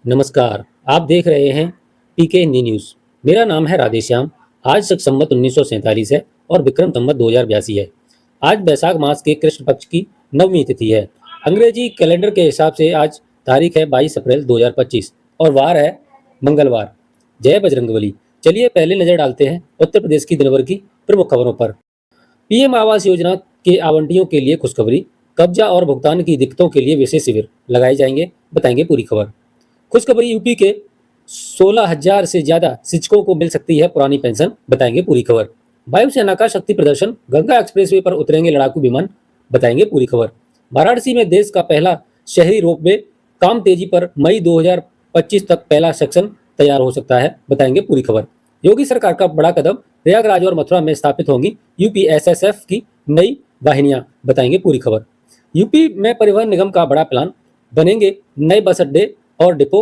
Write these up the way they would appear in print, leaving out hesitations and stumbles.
नमस्कार, आप देख रहे हैं पीके हिंदी न्यूज़। मेरा नाम है राधेश्याम। आज शक संवत 1947 है और विक्रम संवत 2082 है। आज वैशाख मास के कृष्ण पक्ष की नवमी तिथि है। अंग्रेजी कैलेंडर के हिसाब से आज तारीख है 22 अप्रैल 2025 और वार है मंगलवार। जय बजरंगबली। चलिए पहले नजर डालते हैं उत्तर प्रदेश की दिन भर की प्रमुख खबरों पर। पीएम आवास योजना के आवंटियों के लिए खुशखबरी। कब्जा और भुगतान की दिक्कतों के लिए विशेष शिविर लगाए जाएंगे, बताएंगे पूरी खबर। खुशखबरी, यूपी के 16,000 से ज्यादा शिक्षकों को मिल सकती है पुरानी पेंशन, बताएंगे पूरी खबर। वायुसेना का शक्ति प्रदर्शन, गंगा एक्सप्रेसवे पर उतरेंगे लड़ाकू विमान, बताएंगे पूरी खबर। वाराणसी में देश का पहला शहरी रोपवे, काम तेजी पर, मई 2025 तक पहला सेक्शन तैयार हो सकता है, बताएंगे पूरी खबर। योगी सरकार का बड़ा कदम, प्रयागराज और मथुरा में स्थापित होंगी यूपीएसएसएफ की नई वाहिनियां, बताएंगे पूरी खबर। यूपी में परिवहन निगम का बड़ा प्लान, बनेंगे नए बस अड्डे और डिपो,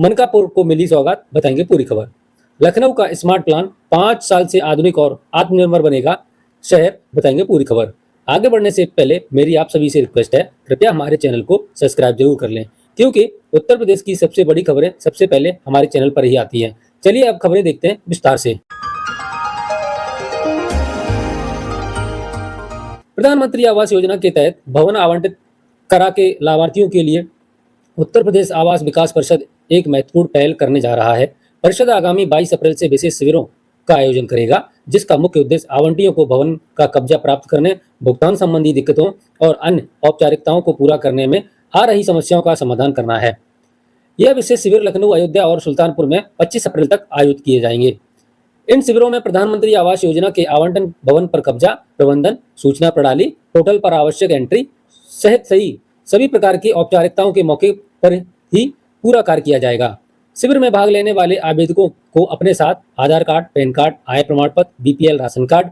मनकापुर को मिली सौगात, बताएंगे पूरी खबर। लखनऊ का स्मार्ट प्लान, 5 साल से आधुनिक और आत्मनिर्भर बनेगा शहर, बताएंगे पूरी खबर। आगे बढ़ने से पहले मेरी आप सभी से रिक्वेस्ट है, कृपया हमारे चैनल को सब्सक्राइब जरूर कर लें, क्योंकि उत्तर प्रदेश की सबसे बड़ी खबरें सबसे पहले हमारे चैनल पर ही आती हैं। चलिए अब खबरें देखते हैं विस्तार से। प्रधानमंत्री आवास योजना के तहत भवन आवंटित करा के लाभार्थियों के लिए उत्तर प्रदेश आवास विकास परिषद एक महत्वपूर्ण पहल करने जा रहा है। परिषद आगामी 22 अप्रैल से विशेष शिविरों का आयोजन करेगा, जिसका मुख्य उद्देश्य आवंटियों को भवन का कब्जा प्राप्त करने, भुगतान संबंधी दिक्कतों और अन्य औपचारिकताओं को पूरा करने में आ रही समस्याओं का समाधान करना है। यह विशेष शिविर लखनऊ, अयोध्या और सुल्तानपुर में 25 अप्रैल तक आयोजित किए जाएंगे। इन शिविरों में प्रधानमंत्री आवास योजना के आवंटन, भवन पर कब्जा प्रबंधन, सूचना प्रणाली, पोर्टल पर आवश्यक एंट्री सहित सभी प्रकार की औपचारिकताओं के मौके पर ही पूरा कार्य किया जाएगा। शिविर में भाग लेने वाले आवेदकों को अपने साथ आधार कार्ड, पैन कार्ड, आय प्रमाण पत्र, बीपीएल राशन कार्ड,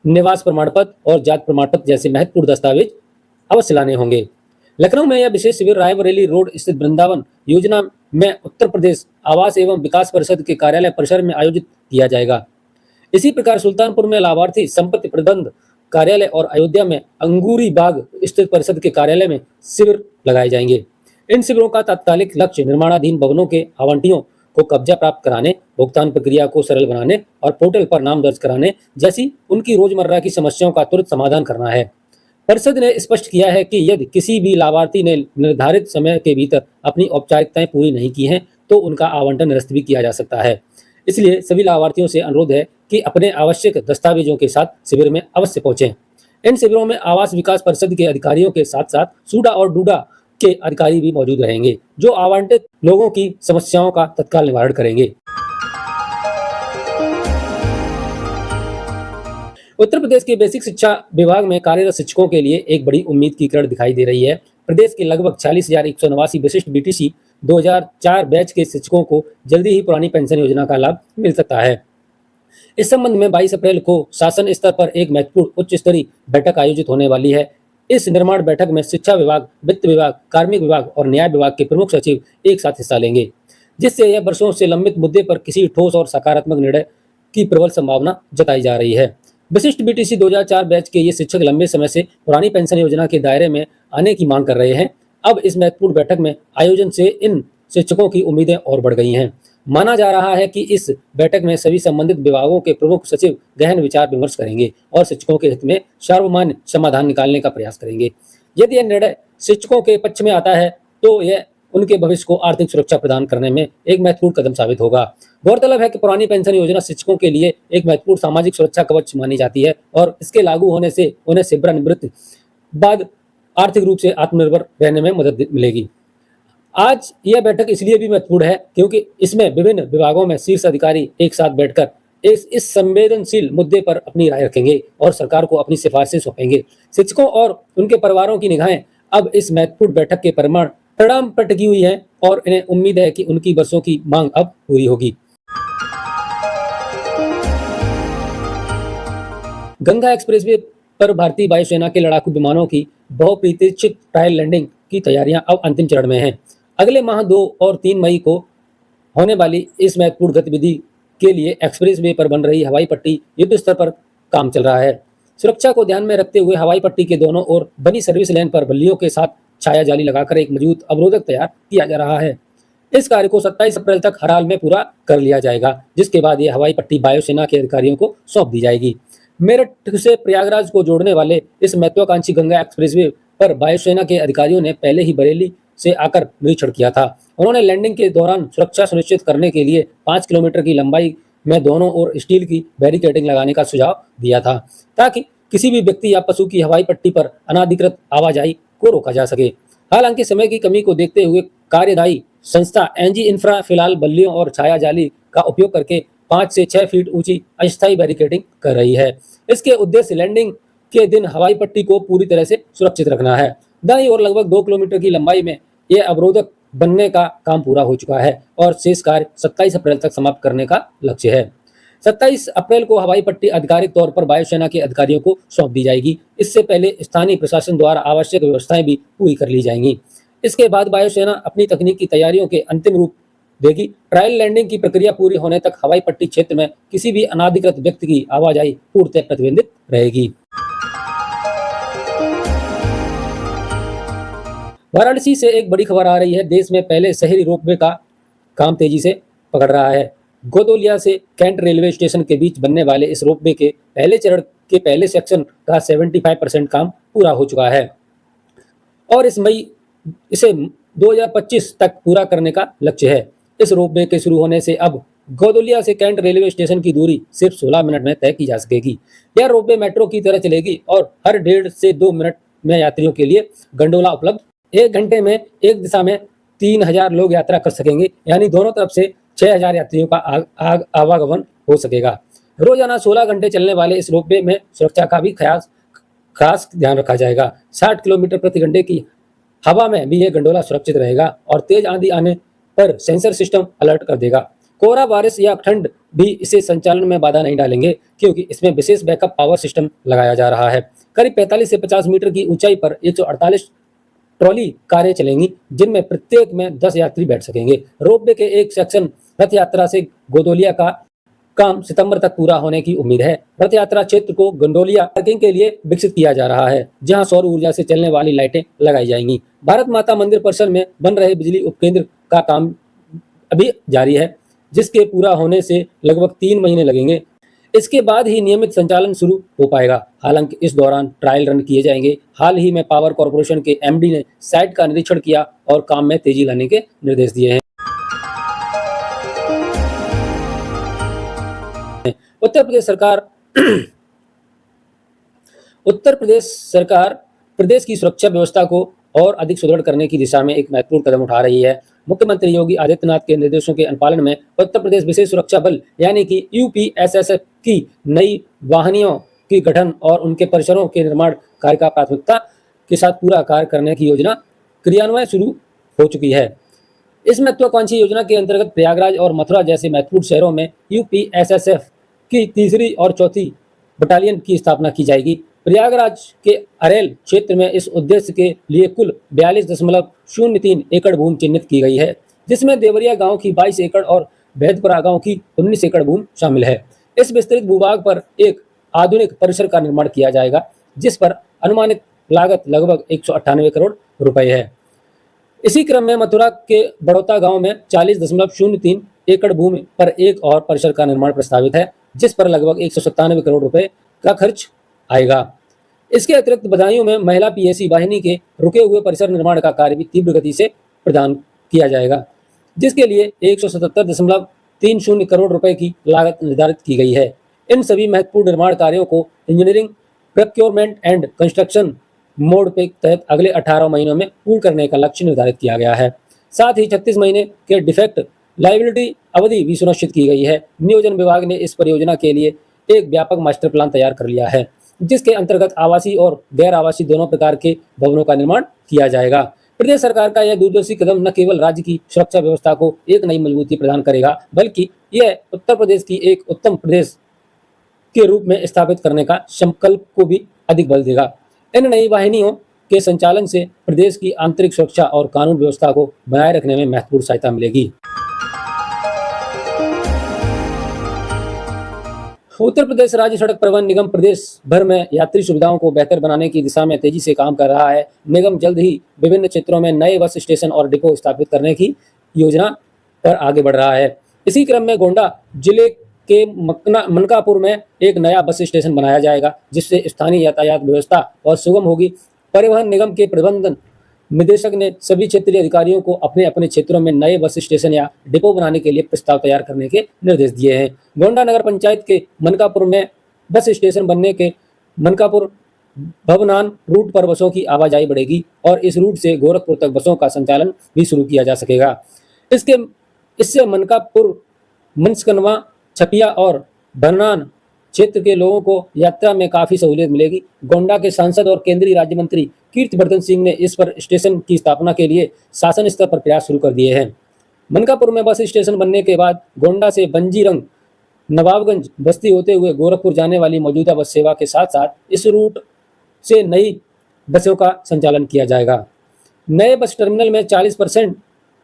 निवास प्रमाण पत्र और जाति प्रमाण पत्र जैसे महत्वपूर्ण दस्तावेज अवश्य लाने होंगे। लखनऊ में यह विशेष शिविर रायबरेली रोड स्थित वृंदावन योजना में उत्तर प्रदेश आवास एवं विकास परिषद के कार्यालय परिसर में आयोजित किया जाएगा। इसी प्रकार सुल्तानपुर में लाभार्थी संपत्ति प्रबंध कार्यालय और अयोध्या में अंगूरी बाग स्थित परिषद के कार्यालय में शिविर लगाए जाएंगे। इन शिविरों का तात्कालिक लक्ष्य निर्माणाधीन भवनों के आवंटियों को कब्जा प्राप्त कराने, भुगतान प्रक्रिया को सरल बनाने और पोर्टल पर नाम दर्ज कराने जैसी उनकी रोजमर्रा की समस्याओं का तुरंत समाधान करना है। परिषद ने स्पष्ट किया है कि यदि किसी भी लाभार्थी ने निर्धारित समय के भीतर अपनी औपचारिकताएं पूरी नहीं की हैं, तो उनका आवंटन निरस्त भी किया जा सकता है। इसलिए सभी लाभार्थियों से अनुरोध है कि अपने आवश्यक दस्तावेजों के साथ शिविर में अवश्य पहुंचें। इन शिविरों में आवास विकास परिषद के अधिकारियों के साथ साथ सूडा और डूडा के अधिकारी भी मौजूद रहेंगे, जो आवंटित लोगों की समस्याओं का तत्काल निवारण करेंगे। उत्तर प्रदेश के बेसिक शिक्षा विभाग में कार्यरत शिक्षकों के लिए एक बड़ी उम्मीद की किरण दिखाई दे रही है। प्रदेश के लगभग 46,189 विशिष्ट बीटीसी 2004 बैच के शिक्षकों को जल्दी ही पुरानी पेंशन योजना का लाभ मिल सकता है। इस संबंध में 22 अप्रैल को शासन स्तर पर एक महत्वपूर्ण उच्च स्तरीय बैठक आयोजित होने वाली है। इस निर्माण बैठक में शिक्षा विभाग, वित्त विभाग, कार्मिक विभाग और न्याय विभाग के प्रमुख सचिव एक साथ हिस्सा लेंगे, जिससे यह वर्षों से लंबित मुद्दे पर किसी ठोस और सकारात्मक निर्णय की प्रबल संभावना जताई जा रही है। विशिष्ट बीटीसी 2004 बैच के ये शिक्षक लंबे समय से पुरानी पेंशन योजना के दायरे में आने की मांग कर रहे हैं। अब इस महत्वपूर्ण बैठक में आयोजन से इन शिक्षकों की उम्मीदें और बढ़ गई हैं। माना जा रहा है कि इस बैठक में सभी संबंधित विभागों के प्रमुख सचिव गहन विचार विमर्श करेंगे और शिक्षकों के हित में सर्वमान्य समाधान निकालने का प्रयास करेंगे। यदि यह निर्णय शिक्षकों के पक्ष में आता है, तो यह उनके भविष्य को आर्थिक सुरक्षा प्रदान करने में एक महत्वपूर्ण कदम साबित होगा। गौरतलब है कि पुरानी पेंशन योजना शिक्षकों के लिए एक महत्वपूर्ण सामाजिक सुरक्षा कवच मानी जाती है और इसके लागू होने से उन्हें सेवानिवृत्ति बाद आर्थिक रूप से आत्मनिर्भर रहने में मदद मिलेगी। आज यह बैठक इसलिए भी महत्वपूर्ण है क्योंकि इसमें विभिन्न विभागों में शीर्ष अधिकारी एक साथ बैठकर इस संवेदनशील मुद्दे पर अपनी राय रखेंगे और सरकार को अपनी सिफारिशें सौंपेंगे। शिक्षकों और उनके परिवारों की निगाहें अब इस महत्वपूर्ण बैठक के परिणाम पर टिकी हुई है और इन्हें उम्मीद है कि उनकी वर्षों की मांग अब पूरी होगी। गंगा एक्सप्रेसवे पर भारतीय वायुसेना के लड़ाकू विमानों की बहुप्रतीक्षित ट्रायल लैंडिंग की तैयारियां अब अंतिम चरण में हैं। अगले माह 2 और 3 मई को होने वाली इस महत्वपूर्ण गतिविधि के लिए एक्सप्रेसवे पर बन रही हवाई पट्टी युद्ध स्तर पर काम चल रहा है। सुरक्षा को ध्यान में रखते हुए हवाई पट्टी के दोनों ओर बनी सर्विस लेन पर बल्लियों के साथ छाया जाली लगाकर एक मजबूत अवरोधक तैयार किया जा रहा है। इस कार्य को 27 अप्रैल तक हर हाल में पूरा कर लिया जाएगा, जिसके बाद ये हवाई पट्टी वायुसेना के अधिकारियों को सौंप दी जाएगी। मेरठ से प्रयागराज को जोड़ने वाले इस महत्वाकांक्षी गंगा एक्सप्रेसवे पर वायुसेना के अधिकारियों ने पहले ही बरेली से आकर निरीक्षण किया था। उन्होंने लैंडिंग के दौरान सुरक्षा सुनिश्चित करने के लिए 5 किलोमीटर की लंबाई में दोनों ओर स्टील की बैरिकेडिंग लगाने का सुझाव दिया था, ताकि किसी भी व्यक्ति या पशु की हवाई पट्टी पर अनाधिकृत आवाजाही को रोका जा सके। हालांकि समय की कमी को देखते हुए कार्यदायी संस्था एनजी इंफ्रा फिलहाल बल्लियों और छाया जाली का उपयोग करके 5 से 6 फीट ऊंची अस्थायी बैरिकेडिंग कर रही है। इसके उद्देश्य लैंडिंग के दिन हवाई पट्टी को पूरी तरह से सुरक्षित रखना है। दाईं ओर लगभग 2 किलोमीटर की लंबाई में यह अवरोधक बनने का काम पूरा हो चुका है और शेष कार्य 27 अप्रैल तक समाप्त करने का लक्ष्य है। 27 अप्रैल को हवाई पट्टी आधिकारिक तौर पर वायुसेना के अधिकारियों को सौंप दी जाएगी। इससे पहले स्थानीय प्रशासन द्वारा आवश्यक व्यवस्थाएं भी पूरी कर ली जाएंगी। इसके बाद वायुसेना अपनी तकनीकी तैयारियों के अंतिम रूप देगी। ट्रायल लैंडिंग की प्रक्रिया पूरी होने तक हवाई पट्टी क्षेत्र में किसी भी अनाधिकृत व्यक्ति की आवाजाही पूर्णतः प्रतिबंधित रहेगी। वाराणसी से एक बड़ी खबर आ रही है। देश में पहले शहरी रोपवे का काम तेजी से पकड़ रहा है। गोदोलिया से कैंट रेलवे स्टेशन के बीच बनने वाले इस रोपवे के पहले चरण के पहले सेक्शन का 75% काम पूरा हो चुका है और इसे 2025 तक पूरा करने का लक्ष्य है। इस रोपवे के शुरू होने से अब गोदोलिया से कैंट रेलवे स्टेशन की दूरी सिर्फ 16 मिनट में तय की जा सकेगी। यह रोपवे मेट्रो की तरह चलेगी और हर 1.5 से 2 मिनट में यात्रियों के लिए गंडोला उपलब्ध। 1 घंटे में एक दिशा में 3000 लोग यात्रा कर सकेंगे, यानी दोनों तरफ से 6000 यात्रियों का आवागमन हो सकेगा। रोजाना 16 घंटे चलने वाले इस रोपवे में सुरक्षा का भी खास ध्यान रखा जाएगा। 60 किलोमीटर प्रति घंटे की हवा में भी यह गंडोला सुरक्षित रहेगा और तेज आंधी आने पर सेंसर सिस्टम अलर्ट कर देगा। कोहरा, बारिश या ठंड भी इसे संचालन में बाधा नहीं डालेंगे, क्योंकि इसमें विशेष बैकअप पावर सिस्टम लगाया जा रहा है। करीब 45 से 50 मीटर की ऊंचाई पर 148 ट्रॉली कारें चलेंगी, जिनमें प्रत्येक में 10 यात्री बैठ सकेंगे। रोपवे के एक सेक्शन रथ यात्रा से गोदोलिया का काम सितंबर तक पूरा होने की उम्मीद है। रथ यात्रा क्षेत्र को गंडोलिया पार्किंग के लिए विकसित किया जा रहा है, जहां सौर ऊर्जा से चलने वाली लाइटें लगाई जाएंगी। भारत माता मंदिर परिसर में बन रहे बिजली उपकेंद्र का काम अभी जारी है, जिसके पूरा होने से लगभग 3 महीने लगेंगे। इसके बाद ही नियमित संचालन शुरू हो पाएगा। हालांकि इस दौरान ट्रायल रन किए जाएंगे। हाल ही में पावर कॉर्पोरेशन के एमडी ने साइट का निरीक्षण किया और काम में तेजी लाने के निर्देश दिए हैं। उत्तर प्रदेश सरकार प्रदेश की सुरक्षा व्यवस्था को और अधिक सुदृढ़ करने की दिशा में एक महत्वपूर्ण कदम उठा रही है। मुख्यमंत्री योगी आदित्यनाथ के निर्देशों के अनुपालन में उत्तर प्रदेश विशेष सुरक्षा बल यानी कि यूपीएसएसएफ की नई वाहिनियों की गठन और उनके परिसरों के निर्माण कार्य का प्राथमिकता के साथ पूरा कार्य करने की योजना क्रियान्वयन शुरू हो चुकी है। इस महत्वाकांक्षी योजना के अंतर्गत प्रयागराज और मथुरा जैसे महत्वपूर्ण शहरों में यूपीएसएसएफ की 3री और 4थी बटालियन की स्थापना की जाएगी। प्रयागराज के अरेल क्षेत्र में इस उद्देश्य के लिए कुल 42.03 एकड़ भूमि चिन्हित की गई है, जिसमें देवरिया गांव की 22 एकड़ और भैदपुरा गांव की 19 एकड़ भूमि शामिल है। इस विस्तृत भूभाग पर एक आधुनिक परिसर का निर्माण किया जाएगा, जिस पर अनुमानित लागत लगभग 198 करोड़ रुपए है। इसी क्रम में मथुरा के बड़ौता गांव में 40.03 एकड़ भूमि पर एक और परिसर का निर्माण प्रस्तावित है, जिस पर लगभग 197 करोड़ रुपए का खर्च आएगा। इसके अतिरिक्त बदायूं में महिला पीएसी वाहिनी के रुके हुए परिसर निर्माण का कार्य भी तीव्र गति से प्रदान किया जाएगा, जिसके लिए 177.30 करोड़ रुपए की लागत निर्धारित की गई है। इन सभी महत्वपूर्ण निर्माण कार्यों को engineering, procurement and construction mode के तहत अगले 18 महीनों में पूर्ण करने का लक्ष्य निर्धारित किया गया है। साथ ही 36 महीने के डिफेक्ट लायबिलिटी अवधि भी सुनिश्चित की गई है। नियोजन विभाग ने इस परियोजना के लिए एक व्यापक मास्टर प्लान तैयार कर लिया है, जिसके अंतर्गत आवासीय और गैर आवासीय दोनों प्रकार के भवनों का निर्माण किया जाएगा। प्रदेश सरकार का यह दूरदर्शी कदम न केवल राज्य की सुरक्षा व्यवस्था को एक नई मजबूती प्रदान करेगा, बल्कि यह उत्तर प्रदेश की एक उत्तम प्रदेश के रूप में स्थापित करने का संकल्प को भी अधिक बल देगा। इन नई वाहिनियों के संचालन से प्रदेश की आंतरिक सुरक्षा और कानून व्यवस्था को बनाए रखने में महत्वपूर्ण सहायता मिलेगी। उत्तर प्रदेश राज्य सड़क परिवहन निगम प्रदेश भर में यात्री सुविधाओं को बेहतर बनाने की दिशा में तेजी से काम कर रहा है। निगम जल्द ही विभिन्न क्षेत्रों में नए बस स्टेशन और डिपो स्थापित करने की योजना पर आगे बढ़ रहा है। इसी क्रम में गोंडा जिले के मनकापुर में एक नया बस स्टेशन बनाया जाएगा, जिससे स्थानीय यातायात व्यवस्था और सुगम होगी। परिवहन निगम के प्रबंधन निदेशक ने सभी क्षेत्रीय अधिकारियों को अपने अपने क्षेत्रों में नए बस स्टेशन या डिपो बनाने के लिए प्रस्ताव तैयार करने के निर्देश दिए हैं। गोंडा नगर पंचायत के मनकापुर में बस स्टेशन बनने के मनकापुर भवनान रूट पर बसों की आवाजाही बढ़ेगी और इस रूट से गोरखपुर तक बसों का संचालन भी शुरू किया जा सकेगा। इससे मनकापुर, मनस्कनवा, छपिया और भरनान क्षेत्र के लोगों को यात्रा में काफी सहूलियत मिलेगी। गोंडा के सांसद और केंद्रीय राज्य मंत्री कीर्तिवर्धन सिंह ने इस पर स्टेशन की स्थापना के लिए शासन स्तर पर प्रयास शुरू कर दिए हैं। मनकापुर में बस स्टेशन बनने के बाद गोंडा से बंजीरंग, नवाबगंज, बस्ती होते हुए गोरखपुर जाने वाली मौजूदा बस सेवा के साथ साथ इस रूट से नई बसों का संचालन किया जाएगा। नए बस टर्मिनल में 40%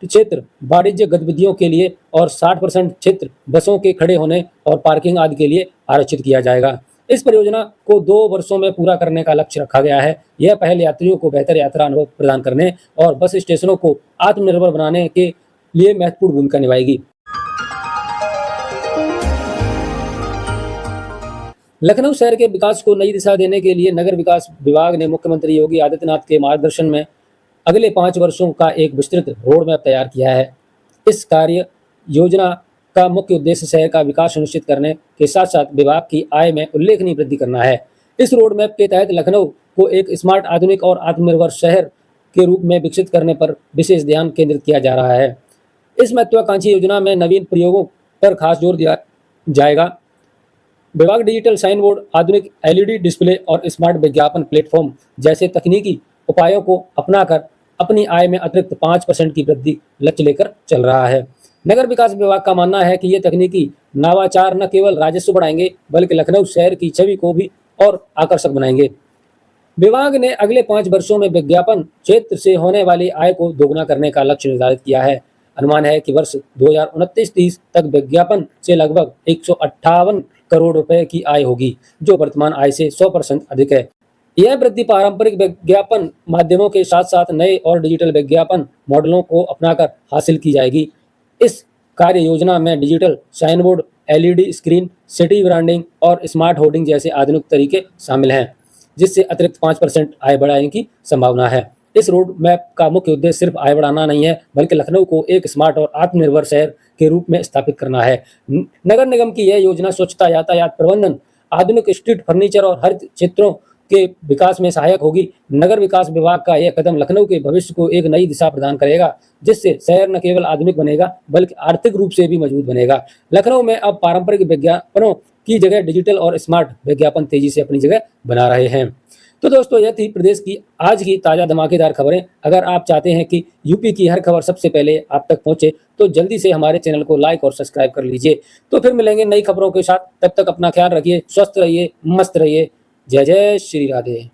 क्षेत्र वाणिज्य गतिविधियों के लिए और 60% क्षेत्र बसों के खड़े होने और पार्किंग आदि के लिए आरक्षित किया जाएगा। इस परियोजना को 2 वर्षों में पूरा करने का लक्ष्य रखा गया है। यह पहल यात्रियों को बेहतर यात्रा अनुभव प्रदान करने और बस स्टेशनों को आत्मनिर्भर बनाने के लिए महत्वपूर्ण भूमिका निभाएगी। लखनऊ शहर के विकास को नई दिशा देने के लिए नगर विकास विभाग ने मुख्यमंत्री योगी आदित्यनाथ के मार्गदर्शन में अगले 5 वर्षों का एक विस्तृत रोड मैप तैयार किया है। इस कार्य योजना का मुख्य उद्देश्य शहर का विकास सुनिश्चित करने के साथ साथ विभाग की आय में उल्लेखनीय वृद्धि करना है। इस रोड मैप के तहत लखनऊ को एक स्मार्ट, आधुनिक और आत्मनिर्भर शहर के रूप में विकसित करने पर विशेष ध्यान केंद्रित किया जा रहा है। इस महत्वाकांक्षी योजना में नवीन प्रयोगों पर खास जोर दिया जाएगा। विभाग डिजिटल साइन बोर्ड, आधुनिक LED डिस्प्ले और स्मार्ट विज्ञापन प्लेटफॉर्म जैसे तकनीकी उपायों को अपनाकर अपनी आय में अतिरिक्त 5% की वृद्धि लक्ष्य लेकर चल रहा है। नगर विकास विभाग का मानना है कि ये तकनीकी नवाचार न केवल राजस्व बढ़ाएंगे बल्कि लखनऊ शहर की छवि को भी और आकर्षक बनाएंगे। विभाग ने अगले 5 वर्षों में विज्ञापन क्षेत्र से होने वाली आय को दोगुना करने का लक्ष्य निर्धारित किया है। अनुमान है कि वर्ष 2029-30 तक विज्ञापन से लगभग 158 करोड़ रुपए की आय होगी, जो वर्तमान आय से 100% अधिक है। यह वृद्धि पारंपरिक विज्ञापन माध्यमों के साथ साथ नए और डिजिटल विज्ञापन मॉडलों को अपनाकर हासिल की जाएगी। इस कार्य योजना में digital sign board, LED screen, city branding और स्मार्ट होर्डिंग जैसे आधुनिक तरीके शामिल हैं, जिससे अतिरिक्त 5% आय बढ़ाने की संभावना है। इस रोड मैप का मुख्य उद्देश्य सिर्फ आय बढ़ाना नहीं है, बल्कि लखनऊ को एक स्मार्ट और आत्मनिर्भर शहर के रूप में स्थापित करना है। नगर निगम की यह योजना स्वच्छता, यातायात प्रबंधन, आधुनिक स्ट्रीट फर्नीचर और हरित क्षेत्रों के विकास में सहायक होगी। नगर विकास विभाग का यह कदम लखनऊ के भविष्य को एक नई दिशा प्रदान करेगा, जिससे शहर न केवल आधुनिक बनेगा बल्कि आर्थिक रूप से भी मजबूत बनेगा। लखनऊ में अब पारंपरिक विज्ञापनों की जगह डिजिटल और स्मार्ट विज्ञापन तेजी से अपनी जगह बना रहे हैं। तो दोस्तों, यह थी प्रदेश की आज की ताज़ा धमाकेदार खबरें। अगर आप चाहते हैं कि यूपी की हर खबर सबसे पहले आप तक पहुंचे तो जल्दी से हमारे चैनल को लाइक और सब्सक्राइब कर लीजिए। तो फिर मिलेंगे नई खबरों के साथ, तब तक अपना ख्याल रखिए, स्वस्थ रहिए, मस्त रहिए। जय जय श्री राधे।